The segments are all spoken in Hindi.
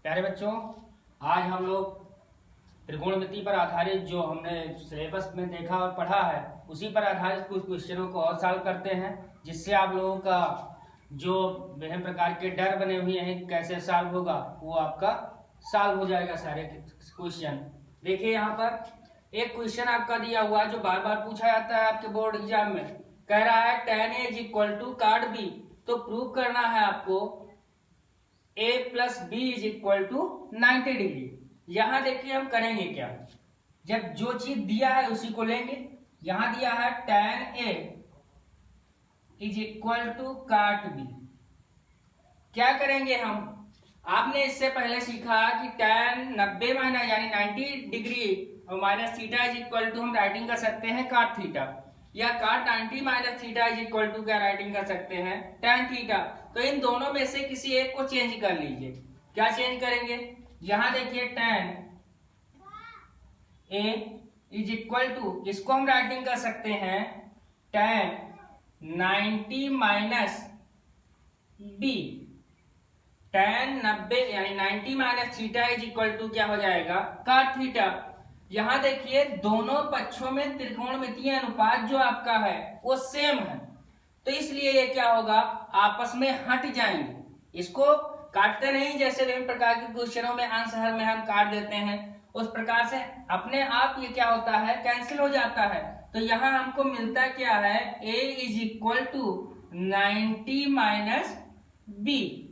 प्यारे बच्चों, आज हम लोग त्रिकोणमिति पर आधारित जो हमने सिलेबस में देखा और पढ़ा है उसी पर आधारित कुछ क्वेश्चनों को और सॉल्व करते हैं, जिससे आप लोगों का जो विभिन्न प्रकार के डर बने हुए हैं कैसे सॉल्व होगा वो आपका सॉल्व हो जाएगा सारे क्वेश्चन। देखिए यहाँ पर एक क्वेश्चन आपका दिया हुआ है जो बार बार पूछा जाता है आपके बोर्ड एग्जाम में। कह रहा है tan A is equal to cot B, तो प्रूव करना है आपको a plus B is equal to 90 degree. यहां देखिए हम करेंगे क्या, जब जो चीज दिया है उसी को लेंगे। यहां दिया है tan A is equal to cot B। क्या करेंगे हम, आपने इससे पहले सीखा कि tan 90 माइनस यानी 90 डिग्री और minus theta is equal to हम राइटिंग कर सकते हैं cot थीटा, या cot 90 minus theta is equal to क्या राइटिंग कर सकते हैं tan थीटा। तो इन दोनों में से किसी एक को चेंज कर लीजिए। क्या चेंज करेंगे, यहां देखिए tan A is equal to, इसको हम राइटिंग कर सकते हैं tan 90 माइनस B। tan 90 यानी 90 minus theta is equal to क्या हो जाएगा cot थीटा। यहां देखिए दोनों पक्षों में त्रिकोणमितीय अनुपात जो आपका है वो सेम है, तो इसलिए ये क्या होगा आपस में हट जाएंगे। इसको काटते नहीं, जैसे विभिन्न प्रकार के क्वेश्चनों में आंसर में हम काट देते हैं उस प्रकार से अपने आप ये क्या होता है कैंसिल हो जाता है। तो यहाँ हमको मिलता क्या है a is equal to 90 minus B.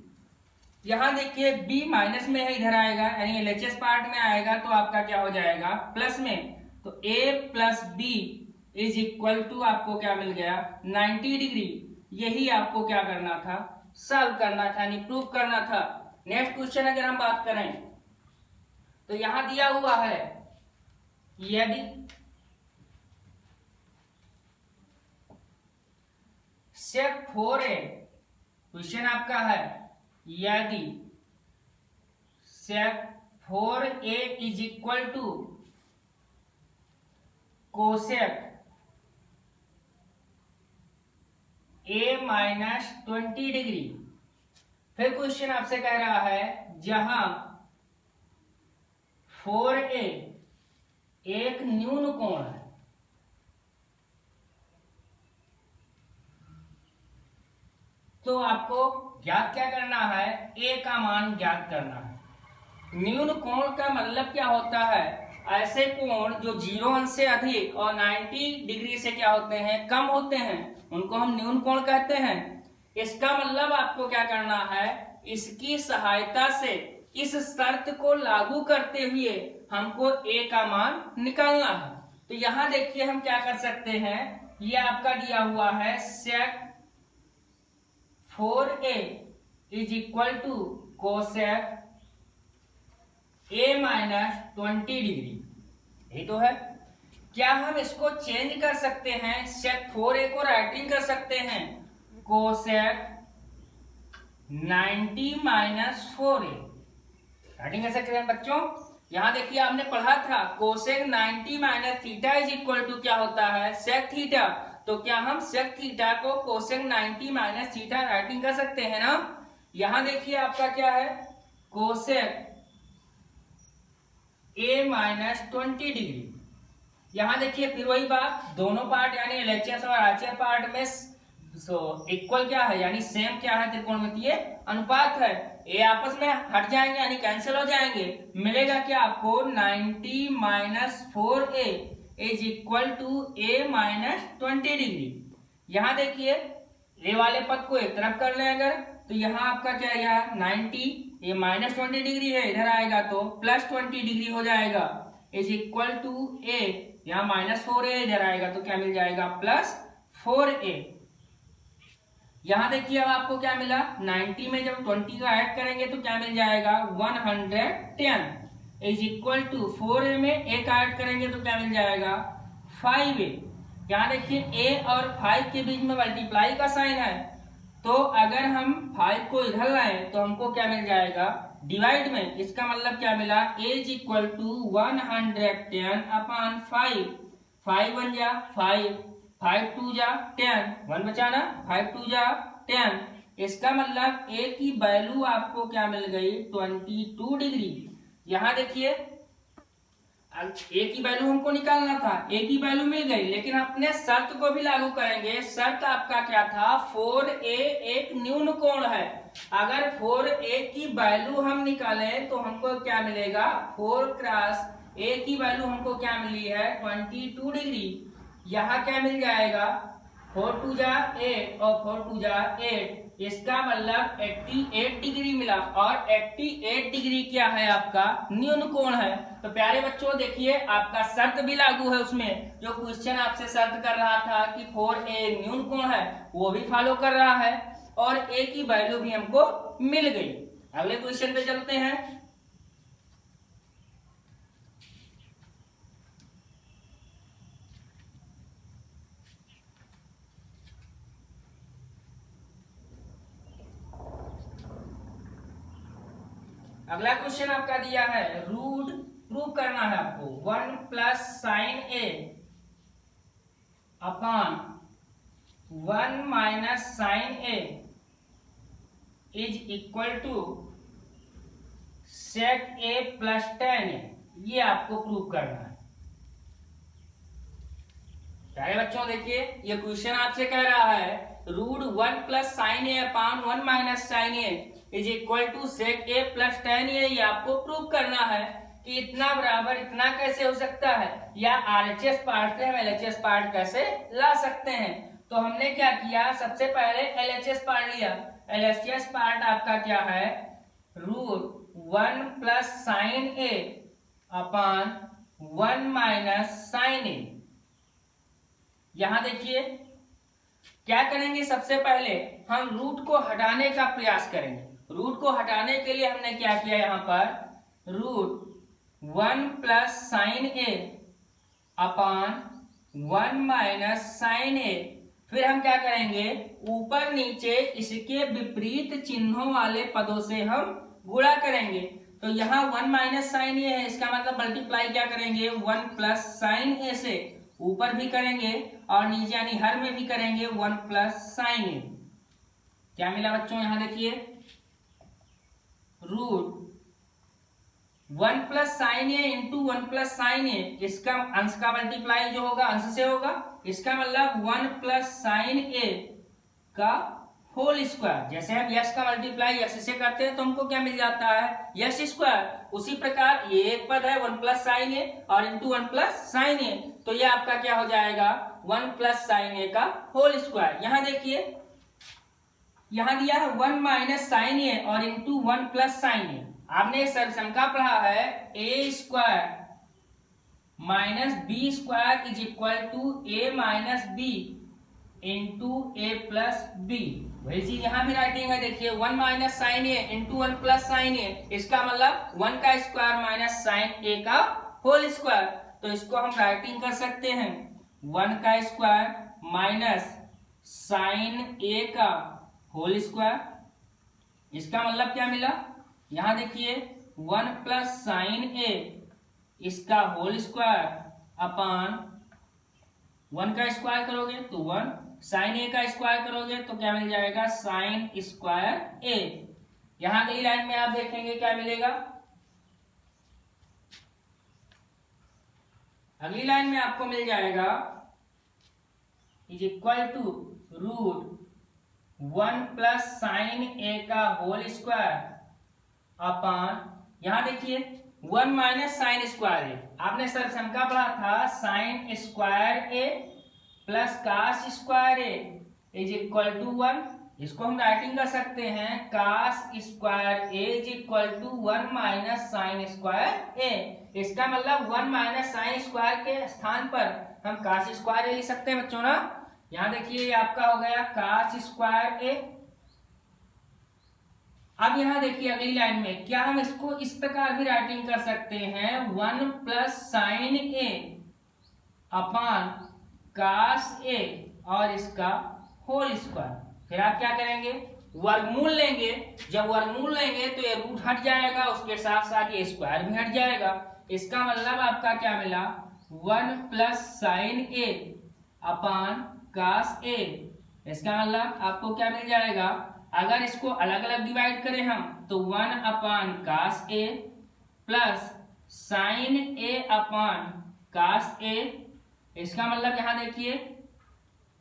यहां देखिए b माइनस में है, इधर आएगा यानी एलएचएस पार्ट में आएगा तो आपका क्या हो जाएगा प्लस में। तो a plus B is equal to आपको क्या मिल गया 90 डिग्री। यही आपको क्या करना था सॉल्व करना था यानी प्रूव करना था। नेक्स्ट क्वेश्चन अगर हम बात करें तो यहां दिया हुआ है यदि sec 4a, क्वेश्चन आपका है यदि sec 4a is equal to cosec a minus 20 degree. फिर क्वेश्चन आपसे कह रहा है जहां 4a एक न्यून कोण है, तो आपको ज्ञात क्या करना है a का मान ज्ञात करना है। न्यून कोण का मतलब क्या होता है, ऐसे कोण जो 0 अंश से अधिक और 90 डिग्री से क्या होते हैं कम होते हैं उनको हम न्यून कोण कहते हैं। इसका मतलब आपको क्या करना है, इसकी सहायता से इस शर्त को लागू करते हुए हमको a का मान निकालना है। तो यहां देखिए हम क्या कर सकते हैं, ये आपका दिया हुआ है sec 4a is equal to cosec a minus 20 degree, यही तो है। क्या हम इसको चेंज कर सकते हैं, sec 4a को राइटिंग कर सकते हैं कोसेक 90 माइनस 4a, राइटिंग कर सकते हैं बच्चों। यहां देखिए आपने पढ़ा था cosec 90 minus theta is equal to क्या होता है sec थीटा। तो क्या हम sec थीटा को कोसेक 90 माइनस थीटा राइटिंग कर सकते हैं ना। यहां देखिए आपका क्या है कोसेक a माइनस 20 डिग्री। यहां देखिए फिर वही बात, दोनों पार्ट यानी एलएचएस और आरएचएस पार्ट में इक्वल क्या है यानी सेम क्या है त्रिकोणमितीय अनुपात है। ए आपस में हट जाएंगे यानी कैंसिल हो जाएंगे। मिलेगा क्या आपको 90 minus 4a is equal to a minus 20 degree. यहां देखिए ए वाले पद को एक तरफ कर लें अगर, तो यहाँ आपका क्या आएगा 90, ये माइनस 20 डिग्री है, इधर आएगा तो प्लस 20 डिग्री हो जाएगा इज इक्वल टू a, यहाँ माइनस 4a इधर आएगा तो क्या मिल जाएगा प्लस 4a। यहां देखिए अब आपको क्या मिला 90 में जब 20 का ऐड करेंगे तो क्या मिल जाएगा 110 इज इक्वल टू 4a में एक ऐड करेंगे तो क्या मिल जाएगा 5a। यहां देखिए a और 5 के बीच में मल्टीप्लाई का साइन है, तो अगर हम 5 को इधर लाए तो हमको क्या मिल जाएगा डिवाइड में। इसका मतलब क्या मिला a is equal to 110 upon 5, 5 1 जा 5, 5 2 जा 10, 1 बचा ना 5 2 जा 10, इसका मतलब ए की वैल्यू आपको क्या मिल गई 22 डिग्री। यहां देखिए ए की वैल्यू हमको निकालना था, ए की वैल्यू मिल गई, लेकिन अपने शर्त को भी लागू करेंगे। शर्त आपका क्या था 4a एक न्यून कोण है। अगर 4a की वैल्यू हम निकालें तो हमको क्या मिलेगा 4 क्रॉस a की वैल्यू हमको क्या मिली है 22 डिग्री। यहाँ क्या मिल जाएगा 4 2 जा 8 और 4 2 जा 8, इसका मतलब 88 डिग्री मिला। और 88 डिग्री क्या है आपका न्यून कोण है। तो प्यारे बच्चों देखिए आपका शर्त भी लागू है उसमें, जो क्वेश्चन आपसे शर्त कर रहा था कि 4a न्यून कोण है वो भी फॉलो कर रहा है और a की वैल्यू भी हमको मिल गई। अगले क्वेश्चन पे चलते हैं। अगला क्वेश्चन आपका दिया है रूट प्रूव करना है आपको 1 plus sine A upon 1 minus sine A is equal to sec A plus tan A, ये आपको प्रूव करना है। प्यारे बच्चों देखिए ये क्वेश्चन आपसे कह रहा है root 1 plus sine A upon 1 minus sine A is equal to sec A plus tan A, ये आपको प्रूव करना है कि इतना बराबर इतना कैसे हो सकता है, या आरएचएस पार्ट से हम एलएचएस पार्ट कैसे ला सकते हैं। तो हमने क्या किया सबसे पहले एलएचएस पार्ट लिया। एलएचएस पार्ट आपका क्या है root 1 plus sine A upon 1 minus sine ए। यहां देखिए क्या करेंगे सबसे पहले हम रूट को हटाने का प्रयास करेंगे। रूट को हटाने के लिए हमने क्या किया यहाँ पर root 1 plus sine A upon 1 minus sine ए। फिर हम क्या करेंगे ऊपर नीचे इसके विपरीत चिन्हों वाले पदों से हम गुणा करेंगे। तो यहाँ 1 माइनस साइन ए है, इसका मतलब मल्टीप्लाई क्या करेंगे 1 प्लस साइन ए से, ऊपर भी करेंगे और नीचे यानी हर में भी करेंगे 1 प्लस साइन ए। क्या मिला बच्चों यहाँ देखिए root 1 plus sine A into 1 plus sine A, इसका अंश का मल्टीप्लाई जो होगा अंश से होगा, इसका मतलब 1 प्लस साइन ए का होल स्क्वायर। जैसे हम यक्स का मल्टीप्लाई यक्स से करते हैं तो हमको क्या मिल जाता है यक्स स्क्वायर। उसी प्रकार ये एक पद है 1 प्लस साइन ए और इंटू 1 प्लस साइन ए, तो ये आपका क्या हो जाएगा 1 प्लस साइन ए का होल स्क्वायर। यहां देखिए यहां दिया है 1 माइनस साइन ए और इंटू 1 प्लस साइन ए। आपने सरसंख्या पढ़ा है A square minus B square is equal to A minus B into A plus B. वही चीज यहाँ भी राइटिंग है देखिए 1 minus sine A into 1 plus sine A, इसका मतलब 1 का स्क्वायर माइनस साइन ए का होल स्क्वायर। तो इसको हम राइटिंग कर सकते हैं 1 का स्क्वायर माइनस साइन ए का होल स्क्वायर। इसका मतलब क्या मिला यहां देखिए 1 प्लस साइन ए इसका होल स्क्वायर अपान 1 का स्क्वायर करोगे तो 1, साइन ए का स्क्वायर करोगे तो क्या मिल जाएगा साइन स्क्वायर ए। यहां अगली लाइन में आप देखेंगे क्या मिलेगा, अगली लाइन में आपको मिल जाएगा is equal to root 1 plus sine A का होल स्क्वायर अपान यहां देखिए 1 माइनस साइन स्क्वायर ए। आपने सरसंख्या पढ़ा था sine square A plus cos square A is equal to 1। इसको हम राइटिंग कर सकते हैं cos square A is equal to 1 minus sine square A. इसका मतलब 1 माइनस साइन स्क्वायर के स्थान पर हम कास स्क्वायर ए लिख सकते हैं बच्चों ना। यहां देखिए ये आपका हो गया कास स्क्वायर ए। अब यहां देखिए अगली लाइन में क्या हम इसको इस प्रकार भी राइटिंग कर सकते हैं 1 प्लस साइन ए अपान कास ए और इसका होल स्क्वायर। फिर आप क्या करेंगे वर्गमूल लेंगे। जब वर्गमूल लेंगे तो ये रूट हट जाएगा, उसके साथ साथ ये स्क्वायर भी हट जाएगा। इसका मतलब आपका क्या मिला 1 प्लस साइन ए अपान कास ए। इसका मतलब आपको क्या मिल जाएगा अगर इसको अलग अलग डिवाइड करें हम तो 1/cos A plus sin A/cos A। इसका मतलब यहां देखिए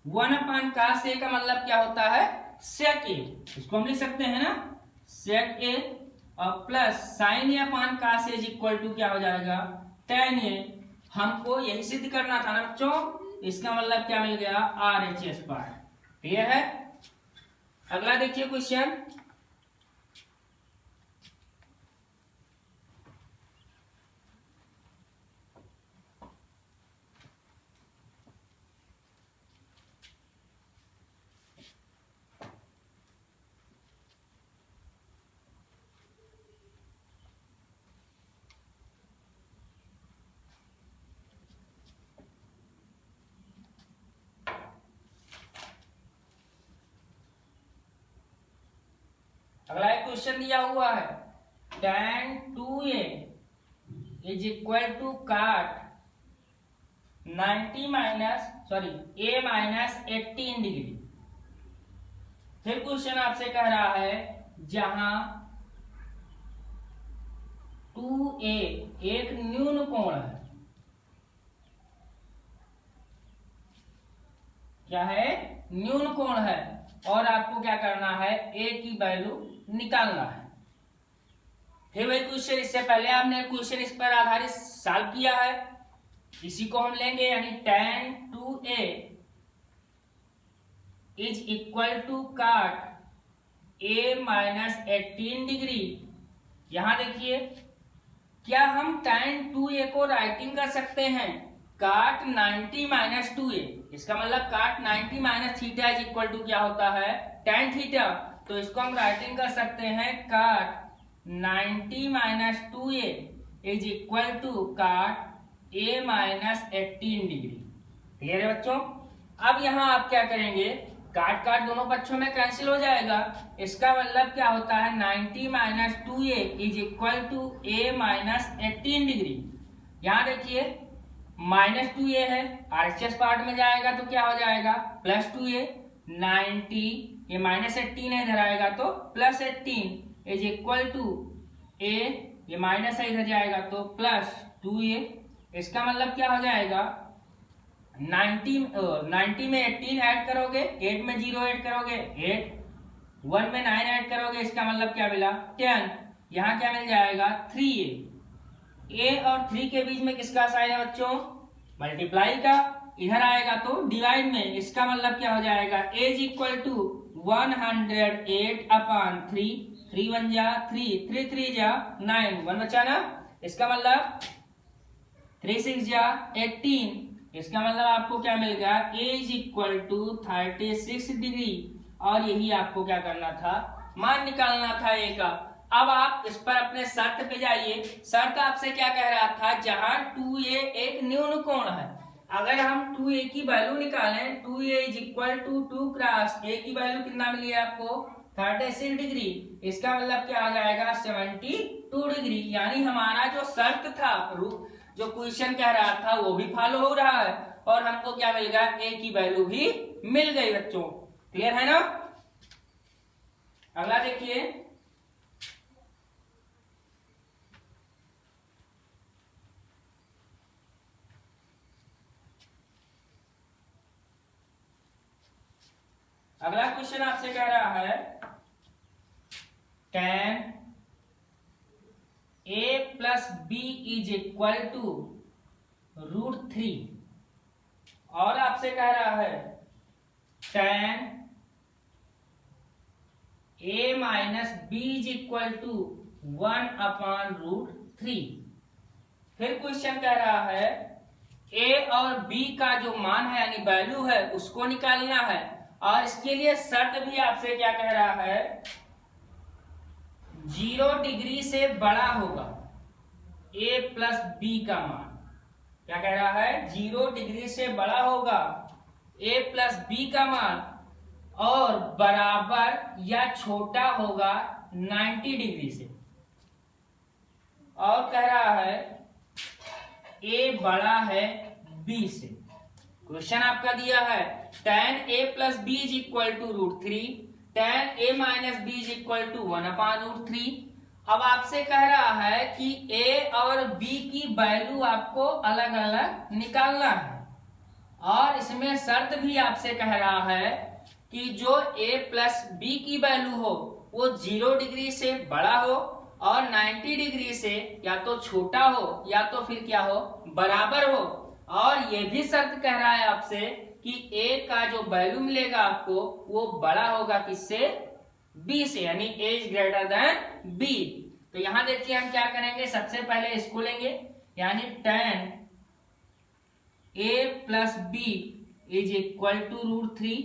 1/cos A का मतलब क्या होता है sec A, इसको हम लिख सकते हैं ना sec A, और plus sin A/cos A equal to क्या हो जाएगा tan A। हमको यही सिद्ध करना था ना बच्चों, इसका मतलब क्या मिल गया RHS पार्ट। क्लियर है। अगला देखिए क्वेश्चन, अगला एक क्वेश्चन दिया हुआ है tan 2a is equal to काट 90 माइनस a माइनस 18 डिग्री। फिर क्वेश्चन आपसे कह रहा है जहां 2a एक न्यून कोण है, क्या है न्यून कोण है, और आपको क्या करना है a की वैल्यू निकालना है। फिर वही क्वेश्चन, इससे पहले आपने क्वेश्चन इस पर आधारित सॉल्व किया है, इसी को हम लेंगे, यानी tan 2a is equal to cot a minus 18 degree. यहां देखिए क्या हम tan 2a को राइटिंग कर सकते हैं काट 90 माइनस 2a, इसका मतलब cot 90 minus theta is equal to क्या होता है tan थीटा। तो इसको हम राइटिंग कर सकते हैं cot 90 minus 2a is equal to cot a minus 18 degree. Clear है बच्चों। अब यहाँ आप क्या करेंगे, काट काट दोनों पक्षों में कैंसिल हो जाएगा, इसका मतलब क्या होता है 90 minus 2a is equal to a minus 18 degree. यहाँ देखिए माइनस 2a है, RHS पार्ट में जाएगा तो क्या हो जाएगा प्लस 2a, 90 ये माइनस 18 है इधर आएगा तो plus 18 is equal to a, ये माइनस है इधर जाएगा तो प्लस 2a। इसका मतलब क्या हो जाएगा 90 में 18 ऐड करोगे, 8 में 0 ऐड करोगे 8, 1 में 9 ऐड करोगे, इसका मतलब क्या मिला 10। यहाँ क्या मिल जाएगा 3a। a और 3 के बीच में किसका साइन है बच्चों मल्टीप्लाई का, इधर आएगा तो डिवाइड में, इसका मतलब क्या हो जाएगा a इज इक्वल टू 108/3, 3 1 जा 3, 3 3 जा 9, 1 बचा ना, इसका मतलब 3 6 जा 18, इसका मतलब आपको क्या मिल गया a is equal to 36 degree. और यही आपको क्या करना था मान निकालना था a का। अब आप इस पर अपने शर्त पे जाइए, शर्त आपसे क्या कह रहा था जहां 2a एक न्यून कोण है, अगर हम 2a की वैल्यू निकालें 2a is equal to 2 cross a की वैल्यू कितना मिली है आपको 36 डिग्री, इसका मतलब क्या आ जाएगा 72 डिग्री। यानी हमारा जो शर्त था जो क्वेश्चन कह रहा था वो भी फॉलो हो रहा है, और हमको क्या मिल गया a की वैल्यू भी मिल गई बच्चों। क्लियर है ना। अगला देखिए, अगला क्वेश्चन आपसे कह रहा है tan a plus b is equal to √3, और आपसे कह रहा है tan a minus b is equal to 1/√3। फिर क्वेश्चन कह रहा है a और b का जो मान है यानी वैल्यू है उसको निकालना है, और इसके लिए शर्त भी आपसे क्या कह रहा है 0 डिग्री से बड़ा होगा a प्लस b का मान, क्या कह रहा है 0 डिग्री से बड़ा होगा a प्लस b का मान, और बराबर या छोटा होगा 90 डिग्री से, और कह रहा है a बड़ा है b से। क्वेश्चन आपका दिया है tan a plus b is equal to √3, tan a minus B is equal to 1/√3। अब आपसे कह रहा है कि a और b की वैल्यू आपको अलग अलग निकालना है, और इसमें शर्त भी आपसे कह रहा है कि जो a प्लस b की वैल्यू हो वो 0 डिग्री से बड़ा हो और 90 डिग्री से या तो छोटा हो या तो फिर क्या हो, बराबर हो। और ये भी शर्त कह रहा है आपसे कि a का जो वैल्यू मिलेगा आपको वो बड़ा होगा किससे, b से, यानी a is greater than b। तो यहां देखिए हम क्या करेंगे, सबसे पहले इसको लेंगे, यानी tan a plus B is equal to √3।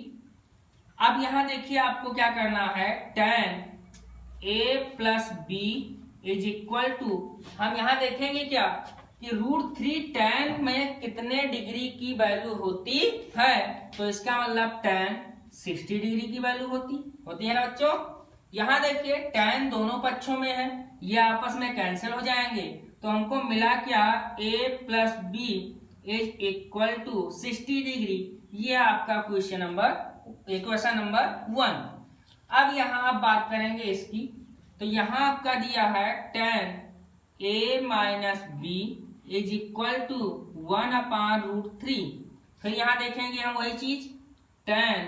अब यहां देखिए आपको क्या करना है, tan a plus B is equal to, हम यहां देखेंगे क्या कि √3 tan में कितने डिग्री की वैल्यू होती है, तो इसका मतलब tan 60 डिग्री की वैल्यू होती है ना बच्चों। यहां देखिए tan दोनों पक्षों में है, ये आपस में कैंसिल हो जाएंगे, तो हमको मिला क्या, a plus B is equal to 60 degree. ये आपका क्वेश्चन नंबर 1। अब यहाँ आप बात करेंगे इसकी, तो यहाँ आपका दिया है tan a minus B is equal to 1/√3। फिर यहाँ देखेंगे हम वही चीज, tan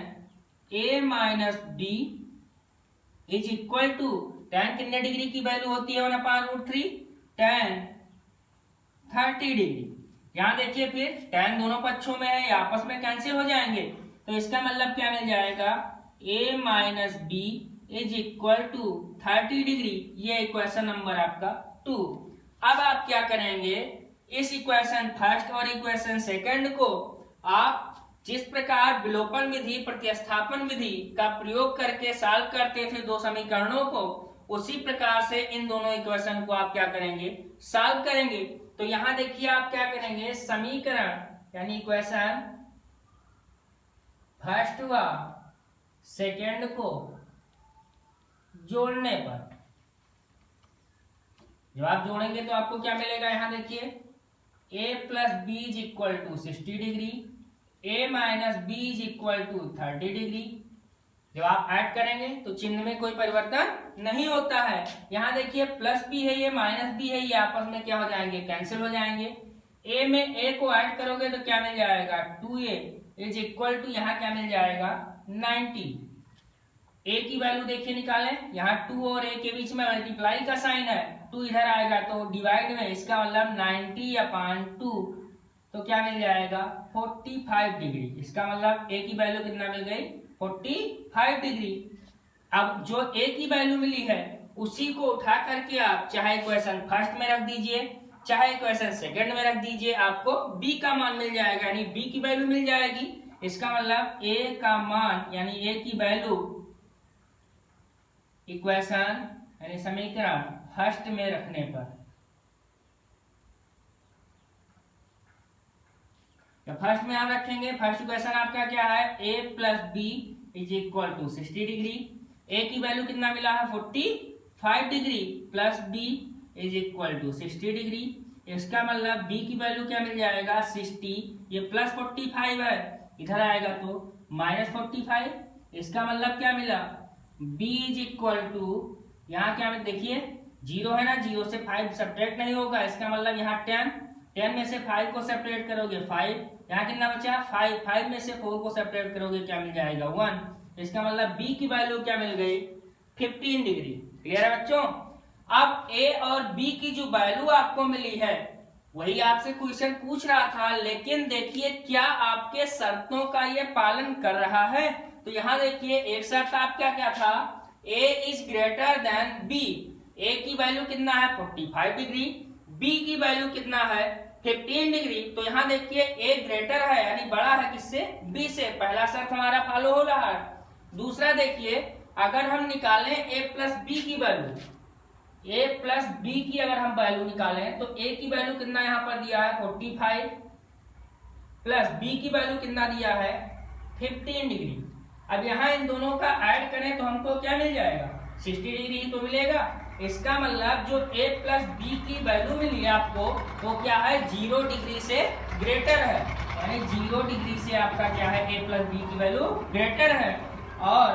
a minus B is equal to, tan कितने डिग्री की वैल्यू होती है 1/√3, tan 30 डिग्री। यहाँ देखिए फिर tan दोनों पक्षों में है, आपस में कैंसिल हो जाएंगे, तो इसका मतलब क्या मिल जाएगा, a minus B is equal to 30 degree. ये इक्वेशन नंबर आपका 2। अब आप क्या करेंगे, इस इक्वेशन फर्स्ट और इक्वेशन सेकंड को आप जिस प्रकार विलोपन विधि, प्रतिस्थापन विधि का प्रयोग करके सॉल्व करते थे दो समीकरणों को, उसी प्रकार से इन दोनों इक्वेशन को आप क्या करेंगे, सॉल्व करेंगे। तो यहां देखिए आप क्या करेंगे, समीकरण यानी इक्वेशन फर्स्ट व सेकंड को जोड़ने पर, जब आप जोड़ेंगे तो आपको क्या मिलेगा, यहां देखिए a plus B is equal to 60 degree, a minus B is equal to 30 degree. जब आप ऐड करेंगे तो चिन्ह में कोई परिवर्तन नहीं होता है। यहाँ देखिए प्लस बी है, ये माइनस बी है, ये आपस में क्या हो जाएंगे, कैंसिल हो जाएंगे। a में a को ऐड करोगे तो क्या मिल जाएगा, 2a इज इक्वल टू, यहाँ क्या मिल जाएगा 90। a की वैल्यू देखिए निकालें, यहाँ 2 और a के बीच में मल्टीप्लाई का साइन है, 2 इधर आएगा तो डिवाइड में, इसका मतलब 90/2, तो क्या मिल जाएगा 45 डिग्री। इसका मतलब a की वैल्यू कितना मिल गई, 45 डिग्री। अब जो a की वैल्यू मिली है उसी को उठा करके आप चाहे इक्वेशन फर्स्ट में रख दीजिए, चाहे इक्वेशन सेकंड में रख दीजिए, आपको b का मान मिल जाएगा, यानी b की वैल्यू मिल जाएगी। इसका मतलब a का मान यानी a की वैल्यू इक्वेशन यानी समीकरण फर्स्ट में रखने पर, तो फर्स्ट में आप रखेंगे, फर्स्ट इक्वेशन आपका क्या है, a plus B is equal to 60 degree. a की वैल्यू कितना मिला है 45 degree, plus b is equal to 60 degree. इसका मतलब b की वैल्यू क्या मिल जाएगा 60, ये प्लस 45 है, इधर आएगा तो माइनस 45। इसका मतलब क्या मिला, b इज इक्वल टू, यहाँ क्या देखिए 0 है ना, 0 से 5 सब्ट्रैक्ट नहीं होगा, इसका मतलब यहाँ 10 में से 5 को सेपरेट करोगे 5, यहाँ कितना बचा 5 में से 4 को सेपरेट करोगे क्या मिल जाएगा 1। इसका मतलब b की वैल्यू क्या मिल गई 15 डिग्री। क्लियर है बच्चों। अब a और b की जो वैल्यू आपको मिली है वही आपसे क्वेश्चन पूछ रहा था, लेकिन देखिए क्या आपके शर्तों का ये पालन कर रहा है। तो यहाँ देखिए एक शर्त आपका क्या था, a is greater than b। a की वैल्यू कितना है 45 डिग्री, b की वैल्यू कितना है 15 डिग्री। तो यहाँ देखिए a ग्रेटर है यानी बड़ा है किससे, b से, पहला शर्त हमारा फॉलो हो रहा है। दूसरा देखिए अगर हम निकालें a प्लस बी की वैल्यू, a प्लस बी की अगर हम वैल्यू निकालें तो a की वैल्यू कितना यहाँ पर दिया है 45, प्लस b की वैल्यू कितना दिया है 15 डिग्री। अब यहाँ इन दोनों का ऐड करें तो हमको क्या मिल जाएगा 60 डिग्री ही तो मिलेगा। इसका मतलब जो a प्लस बी की वैल्यू मिली है आपको वो क्या है 0 डिग्री से ग्रेटर है, यानी 0 डिग्री से आपका क्या है a प्लस बी की वैल्यू ग्रेटर है। और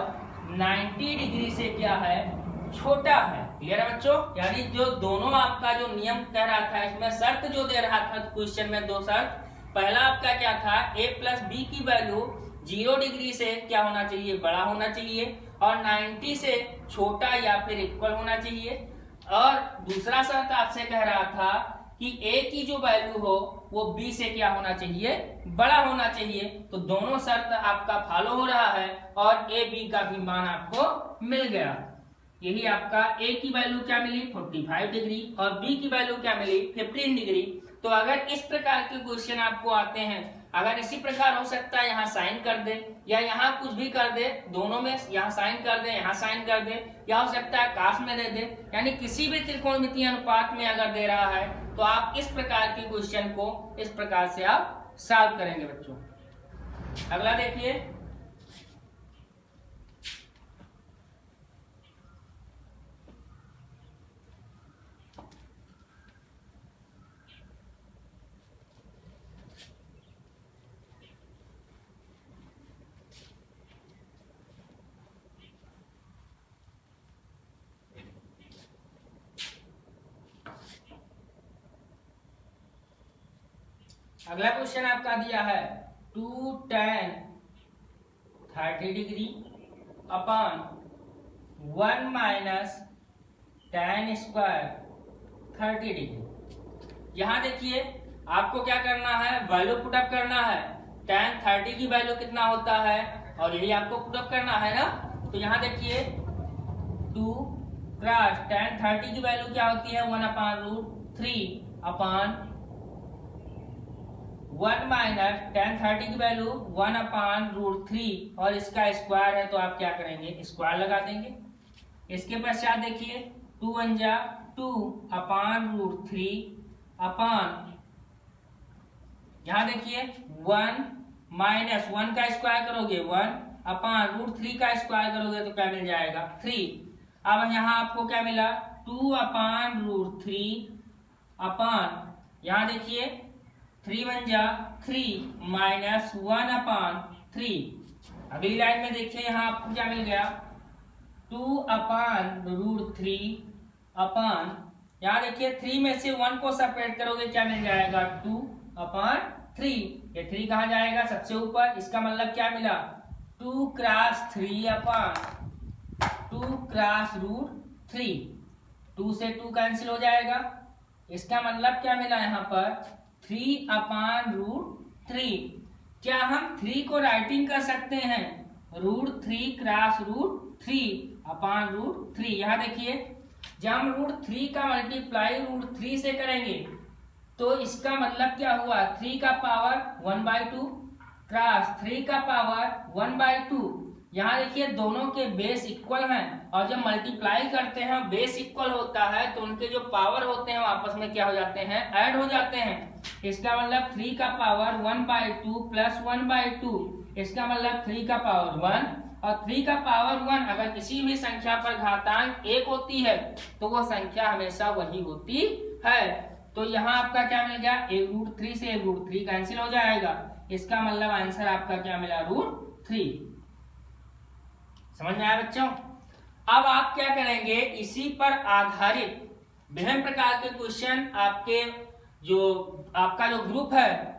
90 डिग्री से क्या है, छोटा है। क्लियर है बच्चों? यानी जो दोनों आपका जो नियम कह रहा था, इसमें शर्त जो दे रहा था क्वेश्चन में, दो शर्त। पहला आपका क्या था, a प्लस बी की वैल्यू 0 डिग्री से क्या होना चाहिए, बड़ा होना चाहिए, और 90 से छोटा या फिर इक्वल होना चाहिए। और दूसरा शर्त आपसे कह रहा था कि a की जो वैल्यू हो वो b से क्या होना चाहिए, बड़ा होना चाहिए। तो दोनों शर्त आपका फॉलो हो रहा है और a b का भी मान आपको मिल गया। यही आपका a की वैल्यू क्या मिली, 45 डिग्री, और b की वैल्यू क्या मिली, 15 डिग्री। तो अगर इस प्रकार के क्वेश्चन आपको आते हैं, अगर इसी प्रकार हो सकता है यहाँ साइन कर दे या यहाँ कुछ भी कर दे, दोनों में यहाँ साइन कर दे, यहाँ साइन कर दे, या हो सकता है काश में दे दे, यानी किसी भी त्रिकोणमितीय अनुपात में अगर दे रहा है तो आप इस प्रकार के क्वेश्चन को इस प्रकार से आप सॉल्व करेंगे बच्चों। अगला देखिए, अगला क्वेश्चन आपका दिया है 2 tan 30 degree upon 1 minus tan square 30 degree. यहाँ देखिए आपको क्या करना है, वैल्यू पुटअप करना है। tan 30 की वैल्यू कितना होता है, और यही आपको पुटअप करना है ना। तो यहाँ देखिए 2 क्रॉस tan 30 की वैल्यू क्या होती है, 1/√3 अपॉन 1 माइनस tan 30 की वैल्यू 1/√3, और इसका स्क्वायर है तो आप क्या करेंगे, स्क्वायर लगा देंगे। इसके पश्चात देखिए 2 1 जा 2 √3 अपॉन, यहाँ देखिए 1 माइनस 1 का स्क्वायर करोगे 1/√3 का स्क्वायर करोगे तो क्या मिल जाएगा, 3। अब यहाँ आपको क्या मिला, 2/√3 अपॉन, यहाँ देखिए 3 1 जा 3 माइनस 1/3। अगली लाइन में देखिए यहाँ आपको क्या मिल गया, 2/√3 अपॉन, यहाँ देखिए 3 में से 1 को सेपरेट करोगे क्या मिल जाएगा, 2/3। ये 3 कहाँ जाएगा, सबसे ऊपर। इसका मतलब क्या मिला, 2 क्रॉस 3 अपॉन 2 क्रॉस √3। 2 से 2 कैंसिल हो जाएगा। इसका मतलब क्या मिला यहाँ पर, 3/√3। क्या हम 3 को राइटिंग कर सकते हैं, √3 क्रॉस √3/√3। यहाँ देखिए जब हम √3 का मल्टीप्लाई √3 से करेंगे तो इसका मतलब क्या हुआ, 3 का पावर 1/2 क्रॉस 3 का पावर 1/2। यहाँ देखिए दोनों के बेस इक्वल हैं, और जब मल्टीप्लाई करते हैं बेस इक्वल होता है तो उनके जो पावर होते हैं वो आपस में क्या हो जाते हैं, ऐड हो जाते हैं। इसका मतलब 3 का पावर 1/2 प्लस 1/2, इसका मतलब 3 का पावर 1, और 3 का पावर 1 अगर किसी भी संख्या पर घातांक 1 होती है तो वो संख्या हमेशा वही होती है। तो यहाँ आपका क्या मिल गया, 1√3 से 1√3 कैंसिल हो जाएगा। इसका मतलब आंसर आपका क्या मिला, √3। समझ में आया बच्चों? अब आप क्या करेंगे, इसी पर आधारित विभिन्न प्रकार के क्वेश्चन आपके जो आपका जो ग्रुप है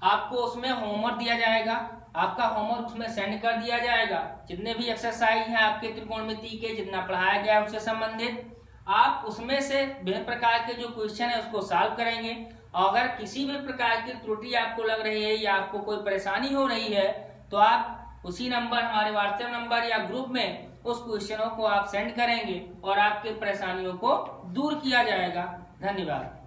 आपको उसमें होमवर्क दिया जाएगा। आपका होमवर्क उसमें सेंड कर दिया जाएगा। जितने भी एक्सरसाइज हैं आपके त्रिकोणमिति के, जितना पढ़ाया गया है उससे संबंधित, आप उसमें से विभिन्न प्रकार के जो क्वेश्चन है उसको सॉल्व करेंगे। और अगर किसी भी प्रकार की त्रुटि आपको लग रही है या आपको कोई परेशानी हो रही है तो आप उसी नंबर, हमारे व्हाट्सएप नंबर या ग्रुप में उस क्वेश्चनों को आप सेंड करेंगे और आपके परेशानियों को दूर किया जाएगा। धन्यवाद।